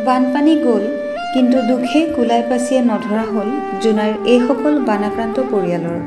বানপানী গ'ল, কিন্তু দুখে কুলাই পাচিয়ে নধৰা হ'ল জোনাইৰ এইসকল বানাক্ৰান্ত পৰিয়ালৰ।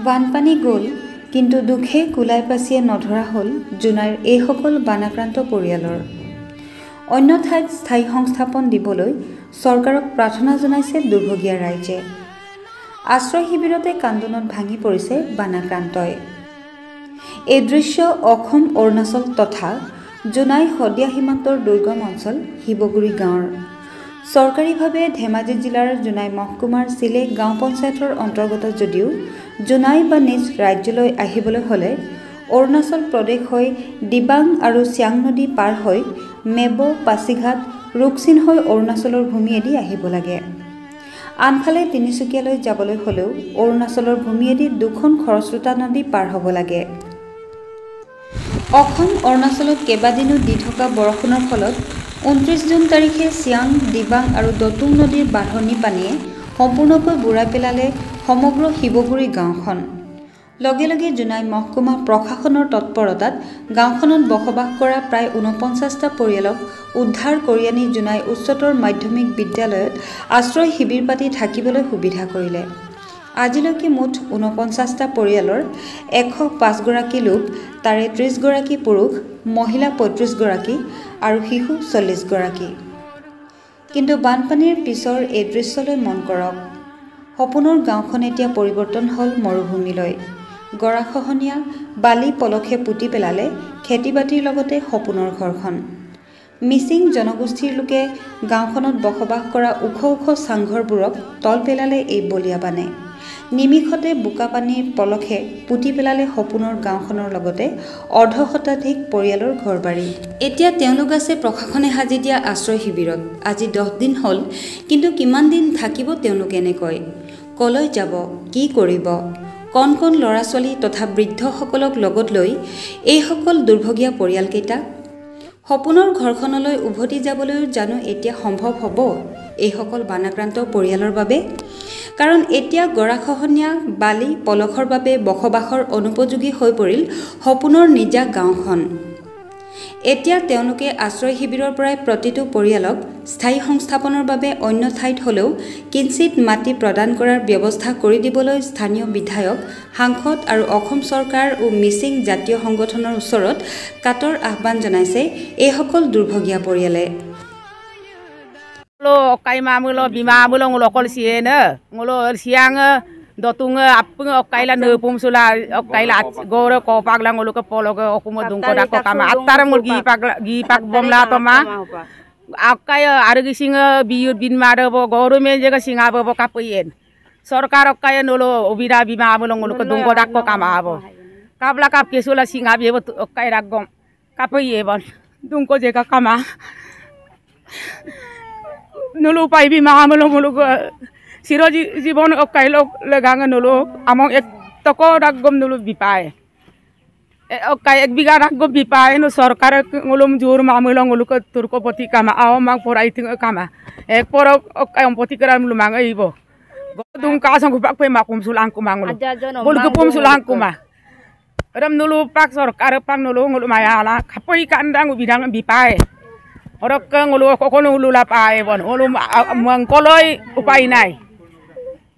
বানপানী গ'ল, কিন্তু দুখে কুলাই পাচিয়ে নধৰা হ'ল জোনাইৰ এইসকল বানাক্ৰান্ত পৰিয়ালৰ। অন্য ঠাইত স্থায়ী সংস্থাপন দিবলৈ চৰকাৰক প্ৰাৰ্থনা জনাইছে দুৰ্ভগীয়া ৰাইজে। আশ্ৰয় শিবিৰতে কান্দোনত ভাঙি পৰিছে বানাক্ৰান্তই। এই দৃশ্য অসম অৰুণাচল তথা জোনাই শদিয়া সীমান্তৰ দুৰ্গম অঞ্চল শিৱগুৰি গাঁৱৰ। চৰকাৰীভাৱে ধেমাজি জিলাৰ জোনাই মহকুমাৰ চিলেক গাঁও পঞ্চায়তৰ অন্তৰ্গত যদিও জোনাই বা নিজ ৰাজ্যলৈ আহিবলৈ হ'লে অৰুণাচল প্ৰদেশ হৈ দিবাং আৰু চিয়াং নদী পাৰ হৈ মেব, পাছিঘাট, ৰুকচিন হৈ অৰুণাচলৰ ভূমিয়েদি আহিব লাগে। আনফালে তিনিচুকীয়ালৈ যাবলৈ হ'লেও অৰুণাচলৰ ভূমিয়েদি দুখন খৰস্ৰোতা নদী পাৰ হ'ব লাগে। অসম অৰুণাচলত কেইবাদিনো দি থকা বৰষুণৰ ফলত 29 জুন তাৰিখে চিয়াং, দিবাং আৰু দতুং নদীৰ বাঢ়নি পানীয়ে সম্পূৰ্ণকৈ বুৰাই পেলালে সমগ্ৰ শিৱগুৰি গাঁওখন। লগে লগে জোনাই মহকুমা প্ৰশাসনৰ তৎপৰতাত গাঁওখনত বসবাস কৰা প্ৰায় 49টা পৰিয়ালক উদ্ধাৰ কৰি আনি জোনাই উচ্চতৰ মাধ্যমিক বিদ্যালয়ত আশ্ৰয় শিবিৰ পাতি থাকিবলৈ সুবিধা কৰিলে। আজিলৈকে মুঠ 49টা পৰিয়ালৰ 105 গৰাকী লোক, তাৰে 30 গৰাকী পুৰুষ, মহিলা 35 গৰাকী আৰু শিশু 40 গৰাকী। কিন্তু বানপানীৰ পিছৰ এই দৃশ্যলৈ মন কৰক। সপোনৰ গাঁওখন এতিয়া পৰিৱৰ্তন হ'ল মৰুভূমিলৈ। গৰাখহনীয়া বালি পলসে পুতি পেলালে খেতি বাতিৰ লগতে সপোনৰ ঘৰখন। মিচিং জনগোষ্ঠীৰ লোকে গাঁওখনত বসবাস কৰা ওখ ওখ চাংঘৰবোৰক তল পেলালে এই বলিয়া বানে। নিমিষতে বোকা পানীৰ পলসে পুতি পেলালে সপোনৰ গাঁওখনৰ লগতে অৰ্ধশতাধিক পৰিয়ালৰ ঘৰবাৰী। এতিয়া তেওঁলোক আছে প্ৰশাসনে সাজি দিয়া আশ্ৰয় শিবিৰত। আজি 10 দিন হ'ল, কিন্তু কিমান দিন থাকিব তেওঁলোক এনেকৈ? কলৈ যাব, কি কৰিব? কণ কণ ল'ৰা ছোৱালী তথা বৃদ্ধসকলক লগত লৈ এইসকল দুৰ্ভগীয়া পৰিয়ালকেইটা সপোনৰ ঘৰখনলৈ উভতি যাবলৈও জানো এতিয়া সম্ভৱ হ'ব এইসকল বানাক্ৰান্ত পৰিয়ালৰ বাবে? কাৰণ এতিয়া গৰাখহনীয়া বালি পলসৰ বাবে বসবাসৰ অনুপযোগী হৈ পৰিল সপোনৰ নিজা গাঁওখন। এতিয়া তেওঁলোকে আশ্ৰয় শিবিৰৰ পৰাই প্ৰতিটো পৰিয়ালক স্থায়ী সংস্থাপনৰ বাবে অন্য ঠাইত হ'লেও কিঞ্চিত মাটি প্ৰদান কৰাৰ ব্যৱস্থা কৰি দিবলৈ স্থানীয় বিধায়ক, সাংসদ আৰু অসম চৰকাৰ ও মিচিং জাতীয় সংগঠনৰ ওচৰত কাতৰ আহ্বান জনাইছে এইসকল দুৰ্ভগীয়া পৰিয়ালে। Kaima mulo bima mulo ngulo kol siene ngulo siang dotung apung kaila nepum sula kaila gore ko pagla ngulo ke polo ke okumo dungko dako kama atar mulgi pak bom la to ma akaya argi singa biut bin mare bo goro me jaga singa bo kapuyen sarkar akaya nulo ubira bima mulo ngulo ke dungko dako kama bo kabla kap kesula singa bi bo kaira gom kapuye bon dungko jaga kama nulu pai bi mahamelo mulu siro jibon okailo leganga nulu among ek toko ragom nulu bipae okai ek biga ragom bipae no sarkar ngulum jur mahamelo ngulu ke turko poti kama aw mang porai ting kama ek poro okai poti kara mulu manga ibo godung ka sang gupak pe makum sulang kumangulu bol gupum sulang kuma ram nulu pak sarkar pang nulu ngulu mayala khapoi kandang bidang bipae orang ke ngulu kokono ngulu lapai bon ngulu mengkoloi upai nai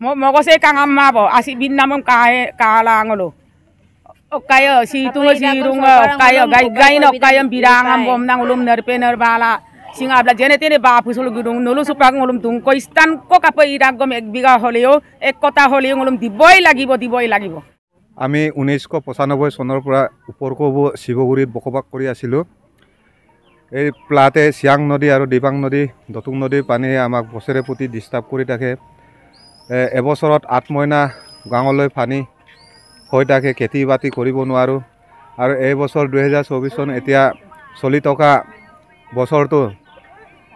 mau kose kang amma bo asik bin namam kae kala ngulu kaya si tunga si runga kaya gai no kaya birang ambom nang ulum nerpener bala singa bla jene tene ba pusul gudung nulu supak ngulum tung ko istan ko kapai ragom ek biga holeo ek kota holeo ngulum diboi lagi bo আমি 1995 চনৰ পৰা ওপৰ কব শিৱগুৰিত বসবাস কৰি আছিলোঁ। এই প্লাতে চিয়াং নদী আৰু দিবাং নদী দতুং নদীৰ পানীয়ে আমাক বছৰে প্ৰতি ডিষ্টাৰ্ব কৰি থাকে। এবছৰত 8 মহিনা গাঁৱলৈ পানী হৈ থাকে, খেতি বাতি কৰিব নোৱাৰোঁ। আৰু এই বছৰ 2024 চন এতিয়া চলি থকা বছৰটো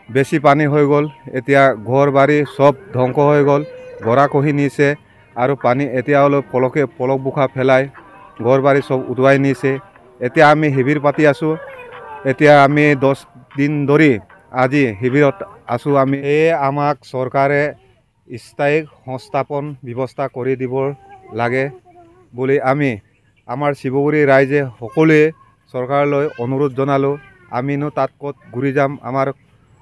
বেছি পানী হৈ গ'ল। এতিয়া ঘৰ বাৰী চব ধ্বংস হৈ গ'ল, গৰা খহি নিছে আৰু পানী এতিয়া অলপ পলক বোকা পেলাই ঘৰ বাৰী চব উটুৱাই নিছে। এতিয়া আমি শিবিৰ পাতি আছোঁ। এতিয়া আমি 10 দিন ধৰি আজি শিবিৰত আছোঁ। আমি আমাক চৰকাৰে স্থায়ী সংস্থাপন ব্যৱস্থা কৰি দিব লাগে বুলি আমি আমাৰ শিৱগুৰি ৰাইজে সকলোৱে চৰকাৰলৈ অনুৰোধ জনালোঁ। আমিনো তাত ক'ত ঘূৰি যাম? আমাৰ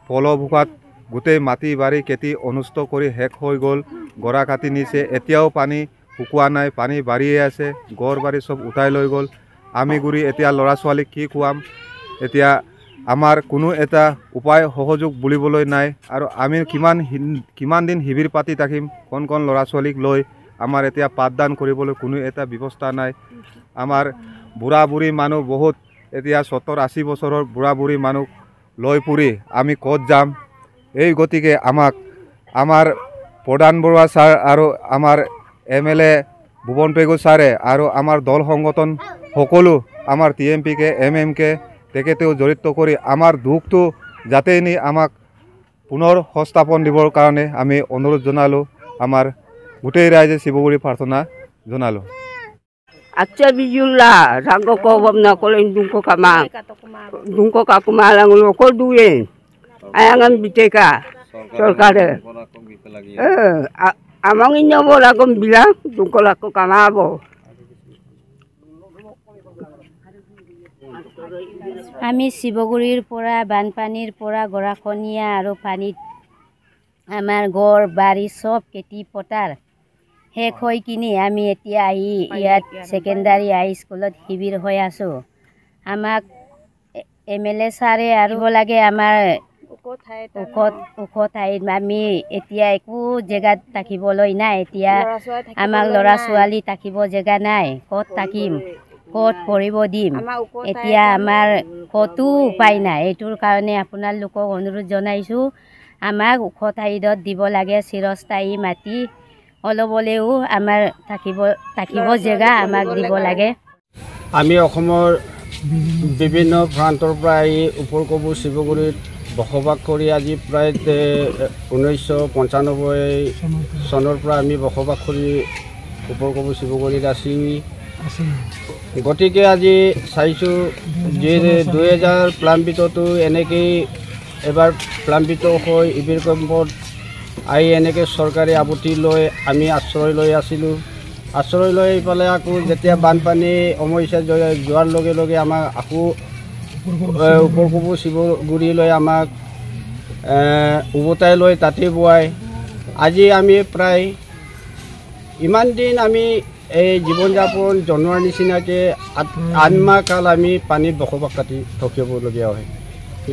পলবোকাত গোটেই মাটি বাৰী খেতি অনিষ্ট কৰি শেষ হৈ গ'ল, গৰা কাটি নিছে। এতিয়াও পানী শুকোৱা নাই, পানী বাঢ়িয়ে আছে, ঘৰ বাৰী চব উঠাই লৈ গ'ল। আমি ঘূৰি এতিয়া ল'ৰা ছোৱালীক কি খুৱাম? এতিয়া আমাৰ কোনো এটা উপায় সহযোগ বুলিবলৈ নাই। আৰু আমি কিমান দিন শিবিৰ পাতি থাকিম? কণ ল'ৰা ছোৱালীক লৈ আমাৰ এতিয়া পাঠদান কৰিবলৈ কোনো এটা ব্যৱস্থা নাই। আমাৰ বুঢ়া বুঢ়ী মানুহ বহুত, এতিয়া 70-80 বছৰৰ বুঢ়া বুঢ়ী মানুহ লৈ ফুৰি আমি ক'ত যাম? এই গতিকে আমাক আমাৰ প্ৰধান বৰুৱা ছাৰ আৰু আমাৰ MLA ভুৱন পেগু ছাৰে আৰু আমাৰ দল সংগঠন সকলো আমাৰ TMPকে MMকে তেখেতেও জড়িত কৰি আমাৰ দুখটো যাতে নি আমাক পুনৰ সংস্থাপন দিবৰ কাৰণে আমি অনুৰোধ জনালোঁ। আমাৰ গোটেই ৰাইজে শিৱগুৰি প্ৰাৰ্থনা জনালোঁ। Acca bijullah rago ko wam na ko len dungko kama dungko ka kumalang lo ko duye ayangan biteka sorkare amang inyo mo lagom bilang dungko lako kamabo আমি শিৱগুৰিৰ পৰা বানপানীৰ পৰা গৰাখহনীয়া আৰু পানীত আমাৰ ঘৰ বাৰী চব খেতি পথাৰ শেষ হৈ কিনি আমি এতিয়া আহি ইয়াত ছেকেণ্ডাৰী হাই স্কুলত শিবিৰ হৈ আছোঁ। আমাক MLA ছাৰে আৰু লাগে আমাৰ ওখ ঠাইত আমি এতিয়া একো জেগাত থাকিবলৈ নাই। এতিয়া আমাক ল'ৰা ছোৱালী থাকিব জেগা নাই, ক'ত থাকিম, ক'ত পঢ়িব দিম? এতিয়া আমাৰ ক'তো উপায় নাই। এইটোৰ কাৰণে আপোনালোকক অনুৰোধ জনাইছোঁ, আমাক ওখ ঠাইত দিব লাগে, চিৰস্থায়ী মাটি অলপ হ'লেও আমাৰ থাকিব জেগা আমাক দিব লাগে। আমি অসমৰ বিভিন্ন প্ৰান্তৰ পৰা আহি ওপৰ কবু শিৱগুৰিত বসবাস কৰি আজি প্ৰায় 1995 চনৰ পৰা আমি বসবাস কৰি ওপৰ কবু শিৱগুৰিত আছি। গতিকে আজি চাইছোঁ যে 2000 প্লাম্বিততো এনেকেই এবাৰ প্লাম্বিত হৈ ইবিৰ কেম্পত আহি এনেকৈ চৰকাৰী আবুতি লৈ আমি আশ্ৰয় লৈ আছিলোঁ। আশ্ৰয় লৈ পেলাই আকৌ যেতিয়া বানপানী সমস্যা যোৱাৰ লগে লগে আমাক আকৌ ওপৰ কবু শিৱগুৰিলৈ আমাক উভতাই লৈ তাতে বোৱাই আজি আমি প্ৰায় ইমান দিন আমি এই জীৱন যাপন জনোৱাৰ নিচিনাকৈ 8 মাহ কাল আমি পানীত বসবাস কাটি থাকিবলগীয়া হয়।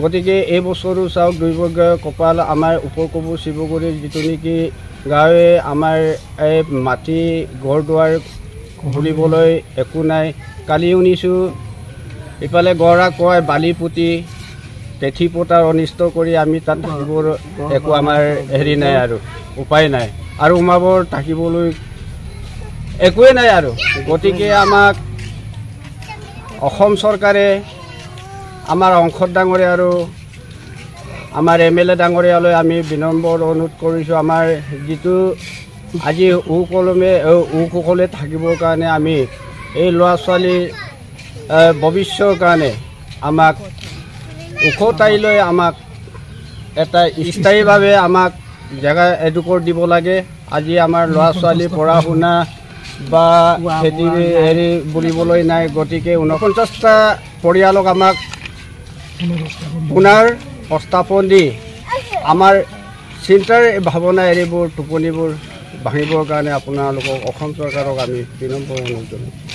গতিকে এই বছৰো চাওক দুৰ্ভাগ্য কপাল আমাৰ ওপৰ কবু শিৱগুৰিৰ যিটো নেকি গাঁৱে আমাৰ এই মাটি ঘৰ দুৱাৰ খুলিবলৈ একো নাই। কালি শুনিছোঁ ইফালে গৰা কয় বালি পুতি তেঠি পতাৰ অনিষ্ট কৰি আমি তাত থাকিবৰ একো আমাৰ হেৰি নাই আৰু উপায় নাই আৰু উমাবৰ থাকিবলৈ একোৱে নাই আৰু। গতিকে আমাক অসম চৰকাৰে আমাৰ অংশত ডাঙৰীয়া আৰু আমাৰ MLA ডাঙৰীয়ালৈ আমি বিনম্ৰ অনুৰোধ কৰিছোঁ, আমাৰ যিটো আজি উকলে থাকিবৰ কাৰণে আমি এই ল'ৰা ছোৱালীৰ ভৱিষ্যৰ কাৰণে আমাক ওখ ঠাইলৈ আমাক এটা স্থায়ীভাৱে আমাক জেগা এডোখৰ দিব লাগে। আজি আমাৰ ল'ৰা ছোৱালী পঢ়া শুনা বা খেতি হেৰি বুলিবলৈ নাই। গতিকে 49টা পৰিয়ালক আমাক পুনৰ সংস্থাপন দি আমাৰ চিন্তাৰ ভাৱনা এৰিবোৰ টোপনিবোৰ ভাঙিবৰ কাৰণে আপোনালোকক অসম চৰকাৰক আমি বিনম্ৰ অনুৰোধ জনাইছোঁ।